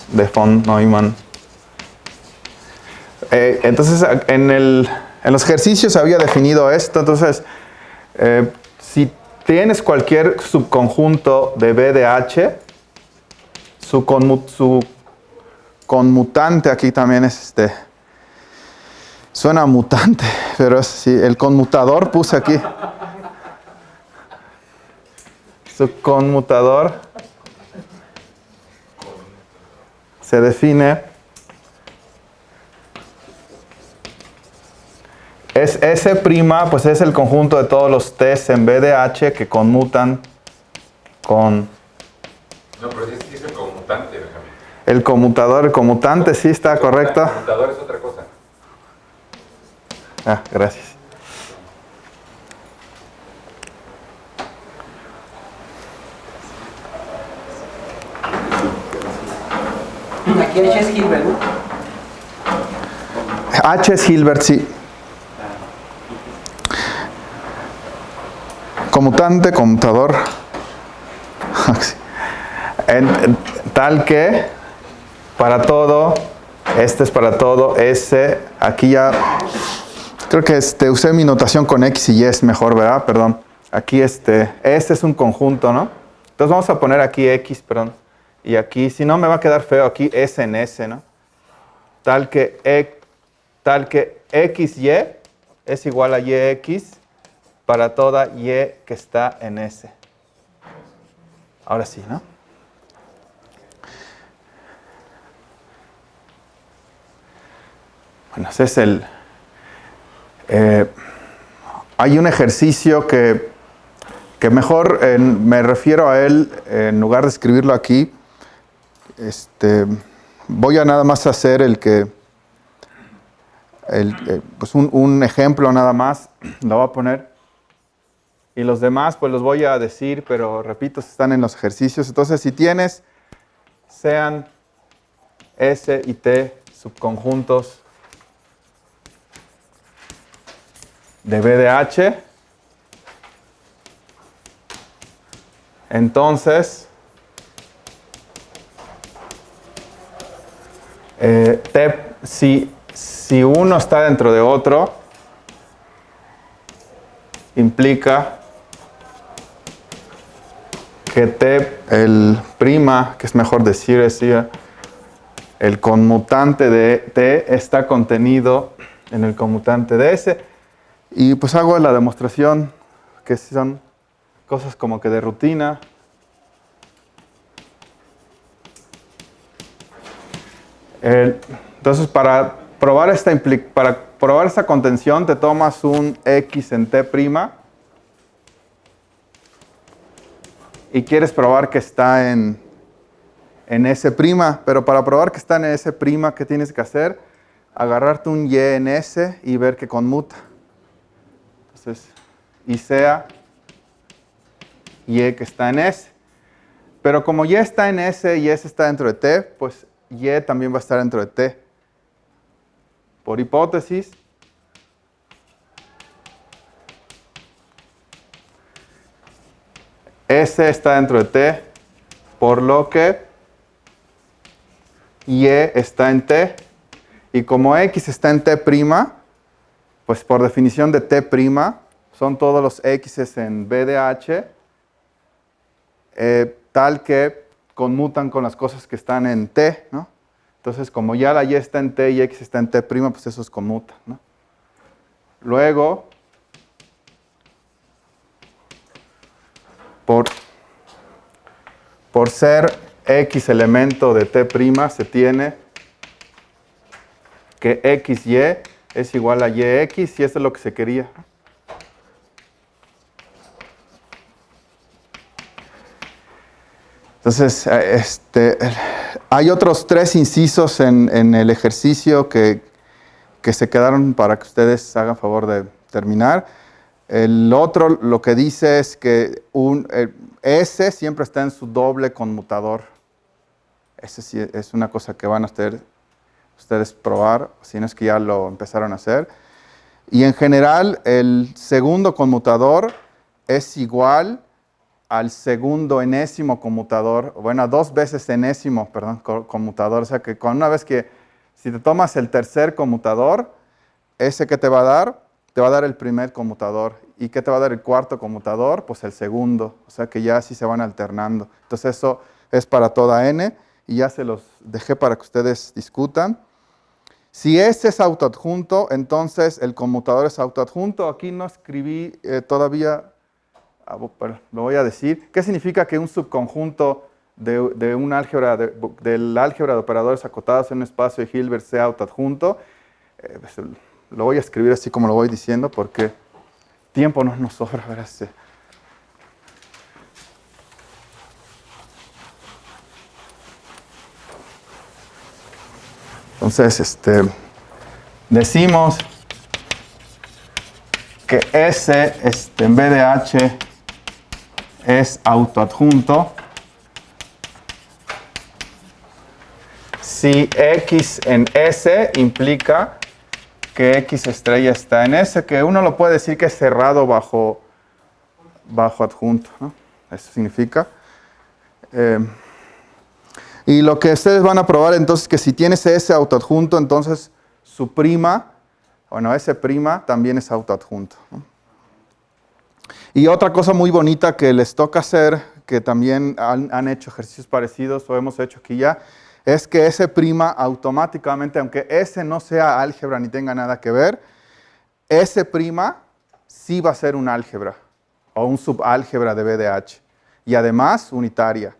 de von Neumann. Entonces, en los ejercicios había definido esto. Entonces, si tienes cualquier subconjunto de B de H, su conmutante aquí también es suena mutante, pero es sí, el conmutador puse aquí. Su conmutador se define es S', pues es el conjunto de todos los T's en B de H que conmutan con... No, pero sí es el conmutante, Benjamín. El conmutante sí está correcto. El conmutador es otra cosa. Gracias. Aquí H es Hilbert, ¿no? H es Hilbert, sí. Conmutante, conmutador. Tal que para todo, este es para todo, S, aquí ya, creo que usé mi notación con X y Y es mejor, ¿verdad? Perdón. Aquí este es un conjunto, ¿no? Entonces vamos a poner aquí X, perdón. Y aquí, si no me va a quedar feo, aquí S en S, ¿no? Tal que XY es igual a YX para toda Y que está en S. Ahora sí, ¿no? Bueno, ese es el... hay un ejercicio que mejor me refiero a él, en lugar de escribirlo aquí, voy a nada más hacer pues un ejemplo nada más, lo voy a poner. Y los demás pues los voy a decir, pero repito, están en los ejercicios. Entonces si tienes, sean S y T subconjuntos de B de H, entonces si uno está dentro de otro, implica que T, el prima, que es mejor decir, el conmutante de T está contenido en el conmutante de S. Y pues hago la demostración, que son cosas como que de rutina. Entonces, para probar esta contención, te tomas un X en T' y quieres probar que está en S', pero para probar que está en S', ¿qué tienes que hacer? Agarrarte un Y en S y ver que conmuta. Entonces, y sea Y que está en S. Pero como Y está en S y S está dentro de T, pues Y también va a estar dentro de T. Por hipótesis, S está dentro de T, por lo que Y está en T. Y como X está en T', pues por definición de T', son todos los X's en B de H, tal que conmutan con las cosas que están en T, ¿no? Entonces, como ya la Y está en T y X está en T', pues esos conmutan, ¿no? Luego, por ser X elemento de T', se tiene que XY es igual a YX, y eso es lo que se quería. Entonces, hay otros 3 incisos en el ejercicio que se quedaron para que ustedes hagan favor de terminar. El otro lo que dice es que S siempre está en su doble conmutador. Ese sí es una cosa que van a ustedes probar, si no es que ya lo empezaron a hacer. Y en general, el segundo conmutador es igual al segundo enésimo conmutador, bueno, 2 veces enésimo, perdón, conmutador. O sea que con una vez que, si te tomas el tercer conmutador, ese que te va a dar el primer conmutador. ¿Y qué te va a dar el cuarto conmutador? Pues el segundo. O sea que ya así se van alternando. Entonces eso es para toda n, y ya se los dejé para que ustedes discutan. Si S es autoadjunto, entonces el conmutador es autoadjunto. Aquí no escribí todavía, pero lo voy a decir. ¿Qué significa que un subconjunto de un álgebra, del álgebra de operadores acotados en un espacio de Hilbert sea autoadjunto? Pues, lo voy a escribir así como lo voy diciendo porque tiempo no nos sobra. ¿Verdad? Entonces, decimos que S en B de H es autoadjunto si X en S implica que X estrella está en S, que uno lo puede decir que es cerrado bajo adjunto, ¿no? Eso significa. Y lo que ustedes van a probar entonces que si tienes S autoadjunto, entonces su prima, bueno, S' también es autoadjunto, ¿no? Y otra cosa muy bonita que les toca hacer, que también han hecho ejercicios parecidos o hemos hecho aquí ya, es que S' automáticamente, aunque S no sea álgebra ni tenga nada que ver, S' sí va a ser un álgebra o un subálgebra de BDH. Y además unitaria.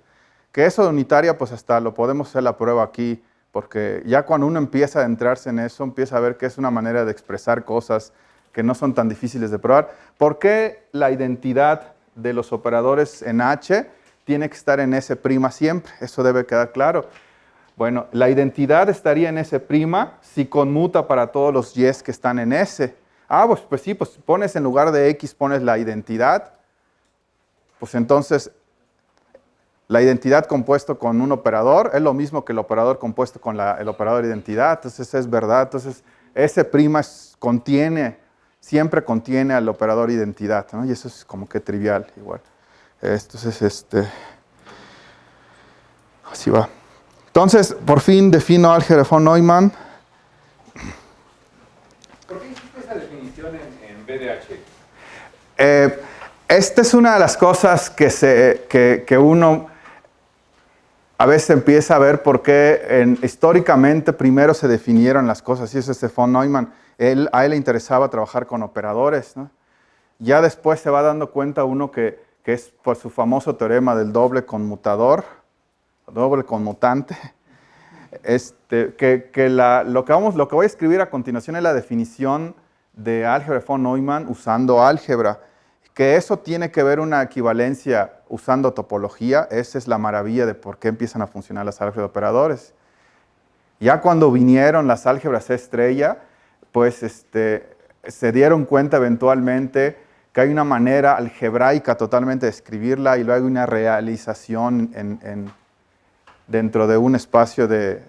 Que eso de unitaria, pues hasta lo podemos hacer la prueba aquí, porque ya cuando uno empieza a adentrarse en eso, empieza a ver que es una manera de expresar cosas que no son tan difíciles de probar. ¿Por qué la identidad de los operadores en H tiene que estar en S' siempre? Eso debe quedar claro. Bueno, la identidad estaría en S' si conmuta para todos los Y's que están en S. Pues sí, pues pones en lugar de X, pones la identidad. Pues entonces, la identidad compuesto con un operador es lo mismo que el operador compuesto con el operador identidad. Entonces es verdad. Entonces S' siempre contiene al operador identidad, ¿no? Y eso es como que trivial igual. Entonces, así va. Entonces, por fin defino álgebra de von Neumann. ¿Por qué hiciste esa definición en BDH? Esta es una de las cosas que uno a veces empieza a ver por qué históricamente primero se definieron las cosas. Y eso es von Neumann. A él le interesaba trabajar con operadores, ¿no? Ya después se va dando cuenta uno que es por su famoso teorema del doble conmutador, doble conmutante, lo que voy a escribir a continuación es la definición de álgebra de von Neumann usando álgebra, que eso tiene que ver una equivalencia usando topología. Esa es la maravilla de por qué empiezan a funcionar las álgebras de operadores. Ya cuando vinieron las álgebras estrella, pues se dieron cuenta eventualmente que hay una manera algebraica totalmente de escribirla y luego hay una realización dentro de un espacio de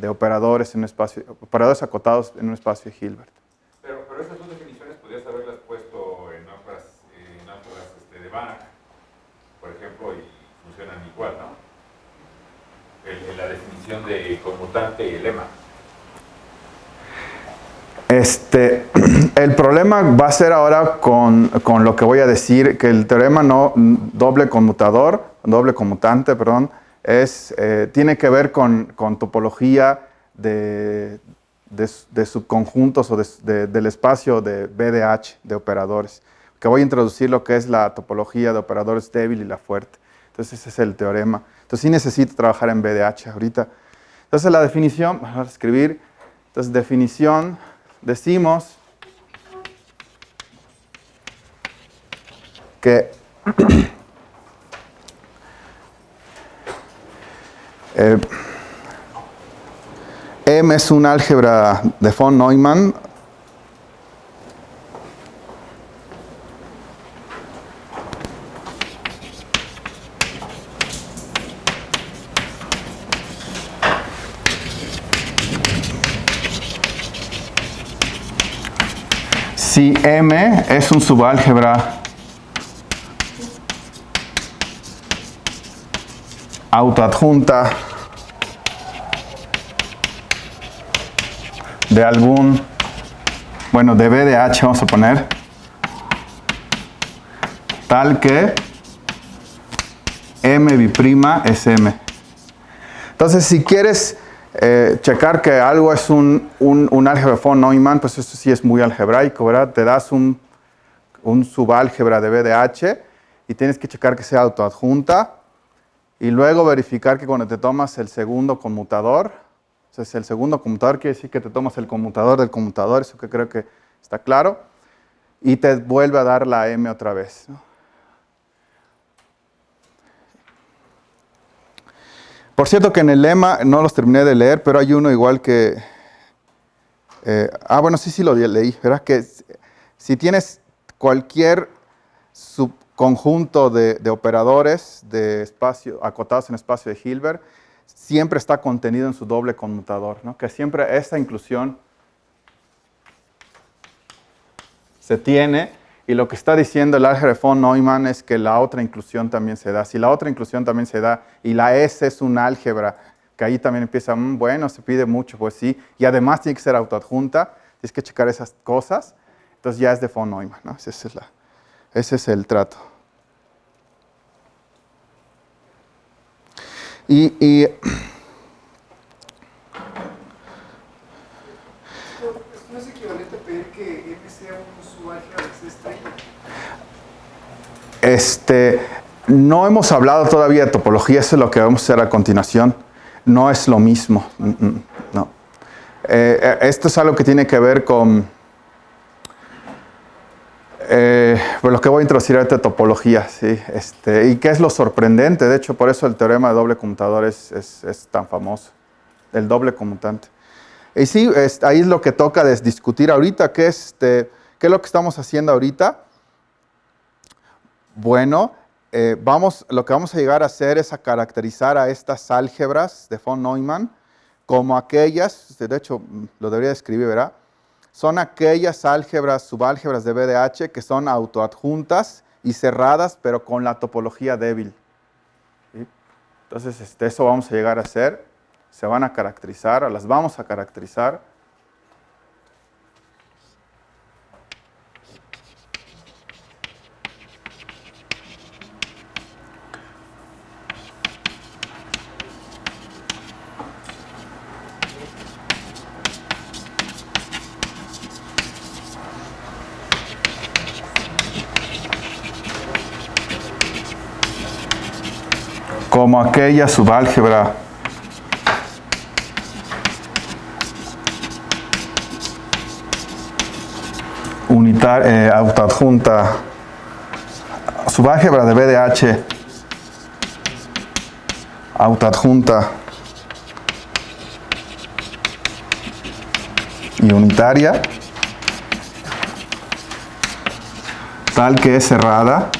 operadores, operadores acotados en un espacio de Hilbert. Pero esas dos definiciones podrías haberlas puesto en álgebras de Banach, por ejemplo, y funcionan igual, ¿no? La definición de conmutante y el lema. El problema va a ser ahora con lo que voy a decir, que el teorema doble conmutante, tiene que ver con topología de subconjuntos o del espacio de BDH de operadores. Que voy a introducir lo que es la topología de operadores débil y la fuerte. Entonces ese es el teorema. Entonces sí necesito trabajar en BDH ahorita. Entonces la definición, vamos a escribir, entonces definición, decimos que M es un álgebra de von Neumann si M es un subálgebra autoadjunta de algún, de BDH vamos a poner, tal que M bi'prima es M. Entonces, si quieres checar que algo es un álgebra von Neumann, pues eso sí es muy algebraico, ¿verdad? Te das un subálgebra de BDH y tienes que checar que sea autoadjunta y luego verificar que cuando te tomas el segundo conmutador, entonces el segundo conmutador quiere decir que te tomas el conmutador del conmutador, eso que creo que está claro, y te vuelve a dar la M otra vez, ¿no? Por cierto que en el lema no los terminé de leer, pero hay uno igual que... sí lo leí. Verás que si tienes cualquier subconjunto de operadores de espacio acotados en espacio de Hilbert, siempre está contenido en su doble conmutador, ¿no? Que siempre esta inclusión se tiene, y lo que está diciendo el álgebra de von Neumann es que la otra inclusión también se da. Si la otra inclusión también se da y la S es un álgebra, que ahí también empieza, bueno, se pide mucho, pues sí, y además tiene que ser autoadjunta, tienes que checar esas cosas, entonces ya es de von Neumann, ¿no? Ese es el trato. Y ¿no es equivalente a pedir que M sea un subálgebra de C estrella? No hemos hablado todavía de topología, eso es lo que vamos a hacer a continuación. No es lo mismo, no. Esto es algo que tiene que ver con lo que voy a introducir ahorita de topología, ¿sí? Y qué es lo sorprendente, de hecho, por eso el teorema de doble conmutador es tan famoso, el doble conmutante. Y sí, ahí es lo que toca discutir ahorita, ¿qué es lo que estamos haciendo ahorita? Bueno, lo que vamos a llegar a hacer es a caracterizar a estas álgebras de von Neumann como aquellas, de hecho lo debería escribir, ¿verdad? Son aquellas álgebras, subálgebras de BDH que son autoadjuntas y cerradas, pero con la topología débil. ¿Sí? Entonces, eso vamos a llegar a hacer. Se van a caracterizar, o las vamos a caracterizar. Como aquella subálgebra unitaria, autoadjunta, subálgebra de BDH, autoadjunta y unitaria, tal que es cerrada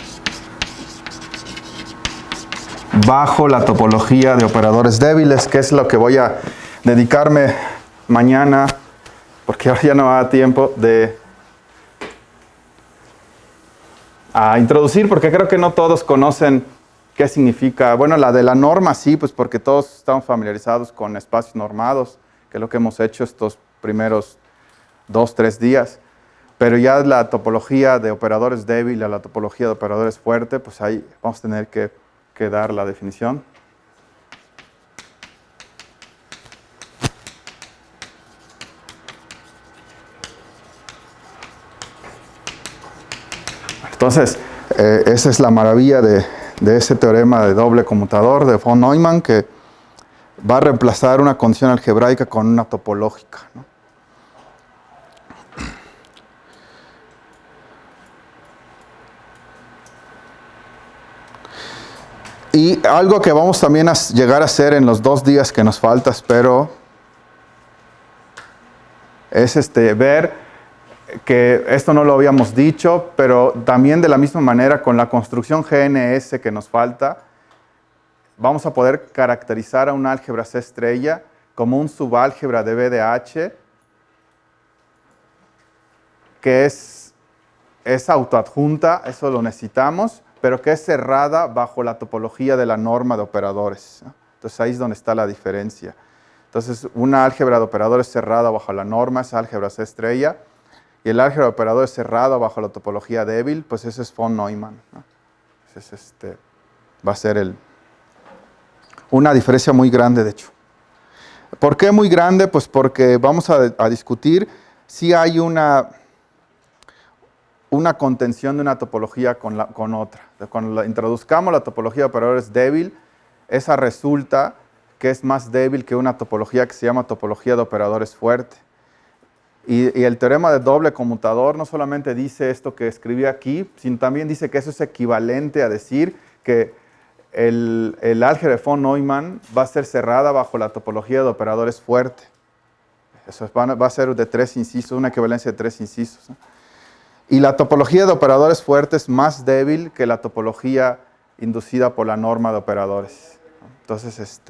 bajo la topología de operadores débiles, que es lo que voy a dedicarme mañana, porque ahora ya no va a tiempo a introducir, porque creo que no todos conocen qué significa. Bueno, la de la norma sí, pues porque todos estamos familiarizados con espacios normados, que es lo que hemos hecho estos primeros 2-3 días. Pero ya la topología de operadores débiles, la topología de operadores fuertes, pues ahí vamos a tener que dar la definición. Entonces, esa es la maravilla de ese teorema de doble conmutador de von Neumann, que va a reemplazar una condición algebraica con una topológica, ¿no? Y algo que vamos también a llegar a hacer en los 2 días que nos falta, espero, es ver que esto no lo habíamos dicho, pero también de la misma manera con la construcción GNS que nos falta, vamos a poder caracterizar a una álgebra C estrella como un subálgebra de BDH que es autoadjunta, eso lo necesitamos, pero que es cerrada bajo la topología de la norma de operadores, ¿no? Entonces ahí es donde está la diferencia. Entonces una álgebra de operadores cerrada bajo la norma es álgebra C estrella, y el álgebra de operadores cerrada bajo la topología débil, pues ese es von Neumann, ¿no? Entonces va a ser una diferencia muy grande, de hecho. ¿Por qué muy grande? Pues porque vamos a discutir si hay una contención de una topología con otra. Cuando introduzcamos la topología de operadores débil, esa resulta que es más débil que una topología que se llama topología de operadores fuerte. Y el teorema de doble conmutador no solamente dice esto que escribí aquí, sino también dice que eso es equivalente a decir que el álgebra de von Neumann va a ser cerrada bajo la topología de operadores fuerte. Eso va a ser de 3 incisos, una equivalencia de 3 incisos, ¿no? Y la topología de operadores fuertes es más débil que la topología inducida por la norma de operadores. Entonces,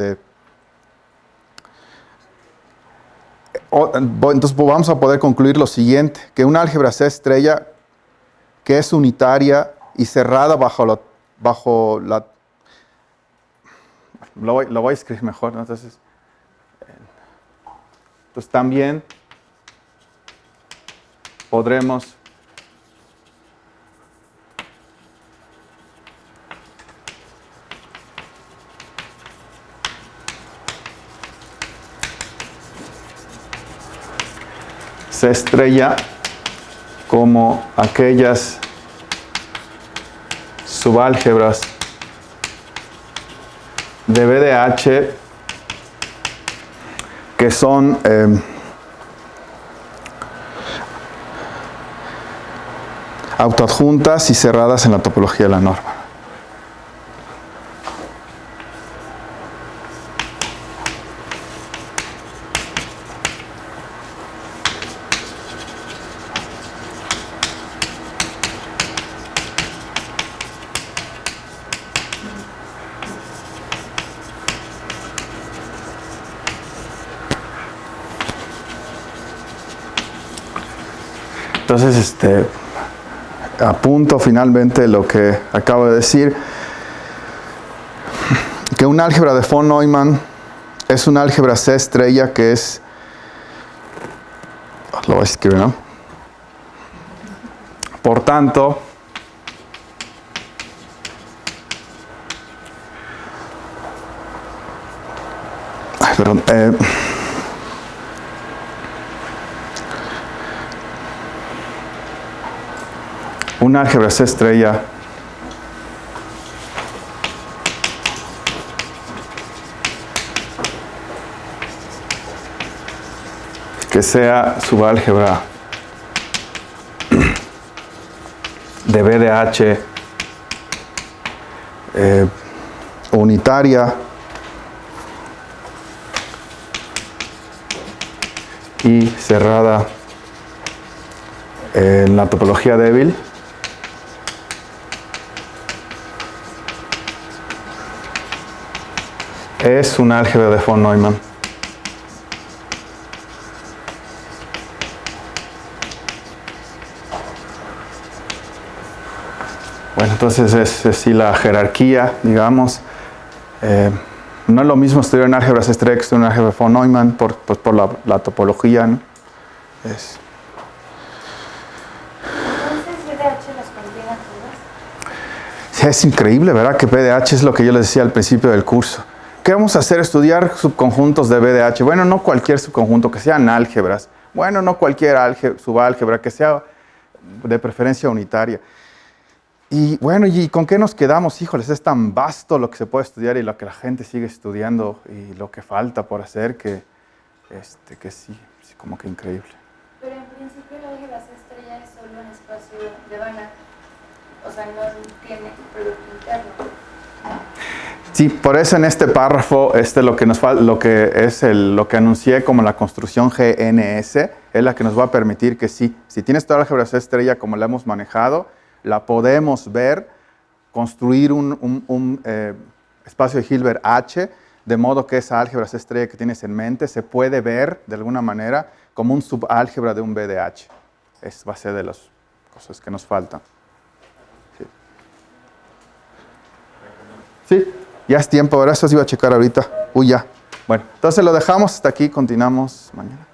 entonces vamos a poder concluir lo siguiente, que una álgebra C estrella que es unitaria y cerrada bajo la lo voy a escribir mejor, ¿no? Entonces también podremos C estrella como aquellas subálgebras de BDH que son autoadjuntas y cerradas en la topología de la norma. Entonces, apunto finalmente lo que acabo de decir, que un álgebra de von Neumann es una álgebra C estrella que es, lo voy a escribir, ¿no? Por tanto, un álgebra C estrella que sea subálgebra de BDH unitaria y cerrada en la topología débil, es un álgebra de von Neumann. Bueno, entonces es así la jerarquía, digamos. No es lo mismo estudiar en álgebra C estrella que estudiar en álgebra de von Neumann por la topología, ¿no? Entonces, BDH las combina todas. Es increíble, ¿verdad? Que BDH es lo que yo les decía al principio del curso. ¿Qué vamos a hacer? Estudiar subconjuntos de BDH. Bueno, no cualquier subconjunto, que sean álgebras. Bueno, no cualquier subálgebra, que sea de preferencia unitaria. Y bueno, ¿y con qué nos quedamos? Híjoles, es tan vasto lo que se puede estudiar y lo que la gente sigue estudiando y lo que falta por hacer que sí, como que increíble. Pero en principio la álgebra C estrella es solo un espacio de Banach, o sea, no tiene producto interno. Sí, por eso en este párrafo, lo que nos falta, lo que anuncié como la construcción GNS, es la que nos va a permitir que sí, si tienes toda la álgebra C estrella como la hemos manejado, la podemos ver, construir un espacio de Hilbert H, de modo que esa álgebra C estrella que tienes en mente se puede ver de alguna manera como un subálgebra de un BDH. Es va a ser de las cosas que nos faltan. Sí, ya es tiempo, ahora eso se iba a checar ahorita. Ya. Bueno, entonces lo dejamos hasta aquí, continuamos mañana.